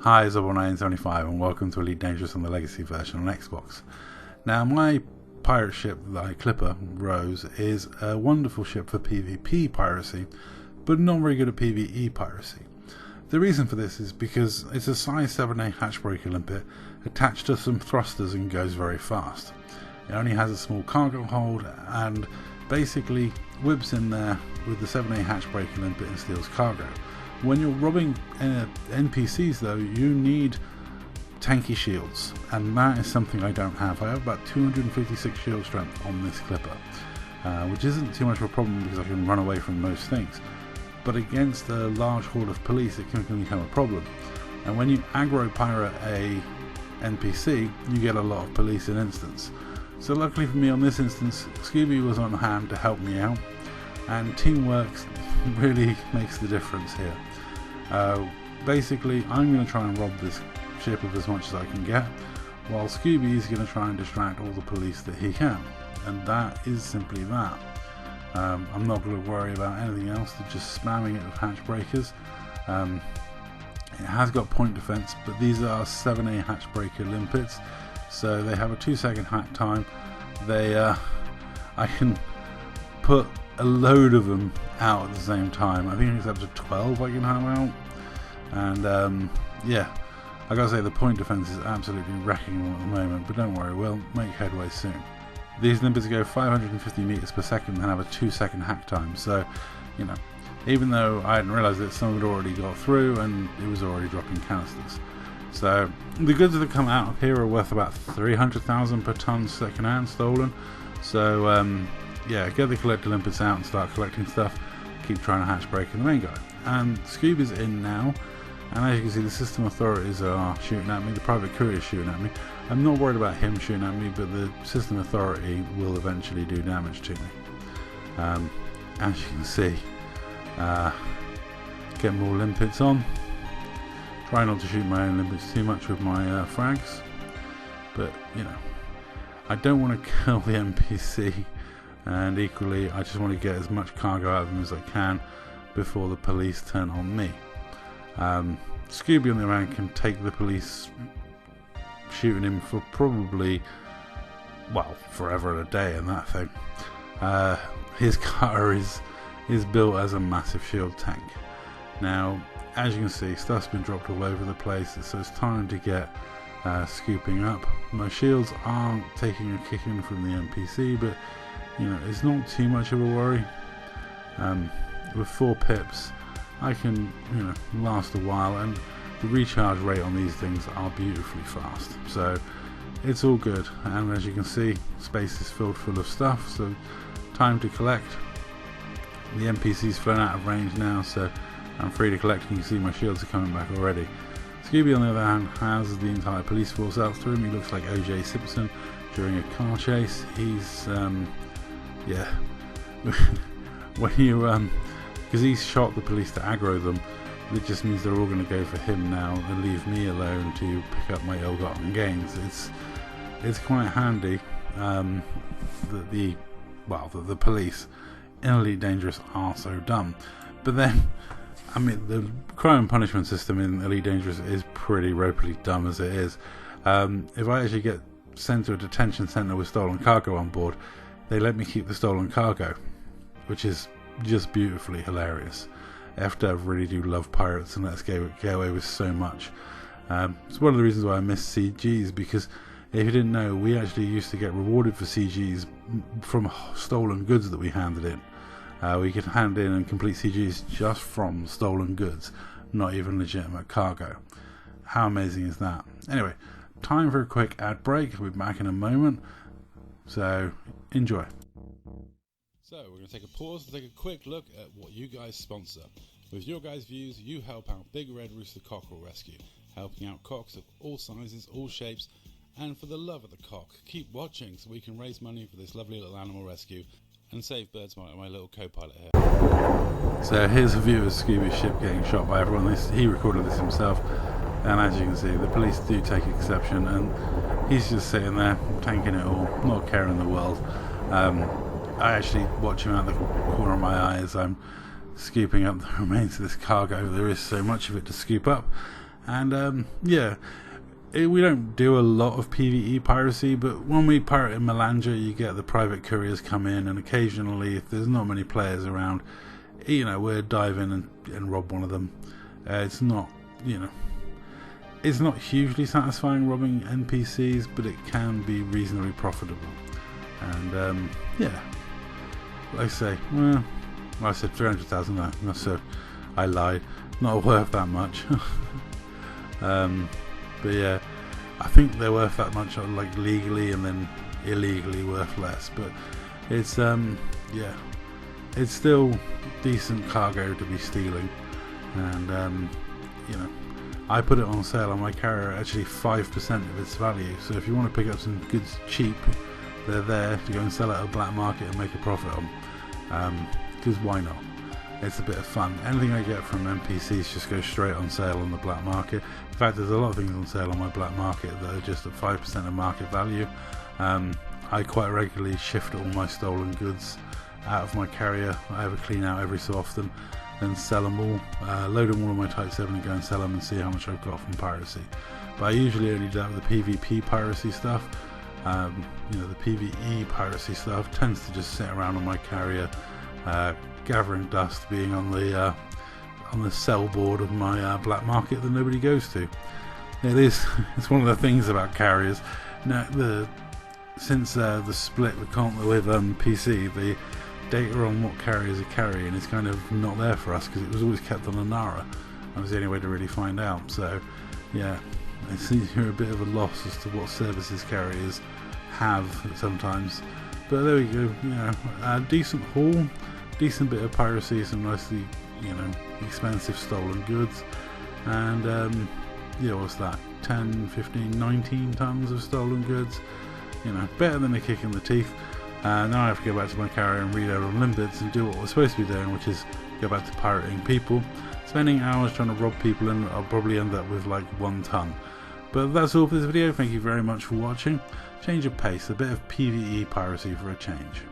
Hi, it's 975 and welcome to Elite Dangerous on the Legacy version on Xbox. Now, my pirate ship, the Clipper Rose, is a wonderful ship for PvP Piracy, but not very good at PvE Piracy. The reason for this is because it's a size 7A hatchbreaker limpet attached to some thrusters and goes very fast. It only has a small cargo hold and basically whips in there with the 7A hatchbreaker limpet and steals cargo. When you're robbing NPCs though, you need tanky shields, and that is something I don't have. I have about 256 shield strength on this Clipper, which isn't too much of a problem because I can run away from most things. But against a large horde of police it can become a problem. And when you aggro pirate a NPC, you get a lot of police in instance. So luckily for me on this instance, Scooby was on hand to help me out, and teamwork really makes the difference here. Basically, I'm going to try and rob this ship of as much as I can get, while Scooby is going to try and distract all the police that he can, and that is simply that. I'm not going to worry about anything else than just spamming it with hatch breakers. It has got point defense, but these are 7A hatch breaker limpets, so they have a 2-second hack time. I can put a load of them out at the same time. I think it's up to 12 I can have out, and yeah, I gotta say the point defense is absolutely wrecking them at the moment, but don't worry, we'll make headway soon. These limpets go 550 meters per second and have a 2-second hack time, so you know, even though I hadn't realized that some had already got through and it was already dropping canisters. So the goods that come out of here are worth about 300,000 per ton second hand stolen, so yeah, get the collector limpets out and start collecting stuff. Keep trying to hatch break in the main guy. And Scooby's in now, and as you can see the system authorities are shooting at me, the private courier is shooting at me. I'm not worried about him shooting at me, but the system authority will eventually do damage to me. As you can see, get more limpets on. Try not to shoot my own limpets too much with my frags, but you know, I don't want to kill the NPC, and equally I just want to get as much cargo out of them as I can before the police turn on me. Scooby on the other hand can take the police shooting him for probably, well, forever and a day and that thing. His car is built as a massive shield tank. Now, as you can see, stuff's been dropped all over the place, so it's time to get scooping up. My shields aren't taking a kicking from the NPC, but you know, it's not too much of a worry. With 4 pips I can, you know, last a while, and the recharge rate on these things are beautifully fast, so it's all good. And as you can see, space is filled full of stuff, so time to collect. The NPC's flown out of range now, so I'm free to collect. You can see my shields are coming back already. Scooby on the other hand has the entire police force out to him. He looks like O.J. Simpson during a car chase. He's yeah, when you because he's shot the police to aggro them, it just means they're all going to go for him now and leave me alone to pick up my ill-gotten gains. It's quite handy that the police in Elite Dangerous are so dumb. But then, I mean, the crime and punishment system in Elite Dangerous is pretty ropely dumb as it is. If I actually get sent to a detention centre with stolen cargo on board, they let me keep the stolen cargo, which is just beautifully hilarious. FDev really do love pirates and let us get away with so much. It's one of the reasons why I miss CGs, because if you didn't know, we actually used to get rewarded for CGs from stolen goods that we handed in. We could hand in and complete CGs just from stolen goods, not even legitimate cargo. How amazing is that? Anyway, time for a quick ad break. We'll be back in a moment, so enjoy. So we're going to take a pause to take a quick look at what you guys sponsor. With your guys' views, you help out Big Red Rooster Cockerel Rescue, helping out cocks of all sizes, all shapes, and for the love of the cock, keep watching so we can raise money for this lovely little animal rescue and save birds, my little co-pilot here. So here's a view of Scooby's ship getting shot by everyone. He recorded this himself, and as you can see, the police do take exception, and he's just sitting there tanking it all, not caring the world. I actually watch him out the corner of my eye as I'm scooping up the remains of this cargo. There is so much of it to scoop up, And yeah, we don't do a lot of PvE piracy, but when we pirate in Malanja, you get the private couriers come in, and occasionally, if there's not many players around, you know, we'll dive in and rob one of them. It's not, you know, it's not hugely satisfying robbing NPCs, but it can be reasonably profitable. And yeah, like I say, well, I said 300,000. No, so I lied. Not worth that much. But yeah, I think they're worth that much, like legally, and then illegally worth less. But it's yeah, it's still decent cargo to be stealing, and you know, I put it on sale on my carrier at actually 5% of its value. So if you want to pick up some goods cheap, they're there to go and sell at a black market and make a profit on. Because why not? It's a bit of fun. Anything I get from NPCs just goes straight on sale on the black market. In fact, there's a lot of things on sale on my black market that are just at 5% of market value. I quite regularly shift all my stolen goods out of my carrier. I have a clean out every so often and sell them all, load them all on my Type 7 and go and sell them and see how much I've got from piracy. But I usually only do that with the PvP piracy stuff. You know, the PvE piracy stuff tends to just sit around on my carrier, gathering dust, being on the sell board of my black market that nobody goes to. It's one of the things about carriers. Now, since the split with PC, the data on what carriers are carrying is kind of not there for us, because it was always kept on Anara. That was the only way to really find out. So yeah, it seems you're a bit of a loss as to what services carriers have sometimes. But there we go. You know, decent haul, decent bit of piracy, some nicely, you know, expensive stolen goods, and yeah, what's that, 10, 15, 19 tons of stolen goods. You know, better than a kick in the teeth. Now I have to go back to my carrier and reload on limbits and do what we're supposed to be doing, which is go back to pirating people. Spending hours trying to rob people, and I'll probably end up with like 1 ton. But that's all for this video. Thank you very much for watching. Change of pace, a bit of PvE piracy for a change.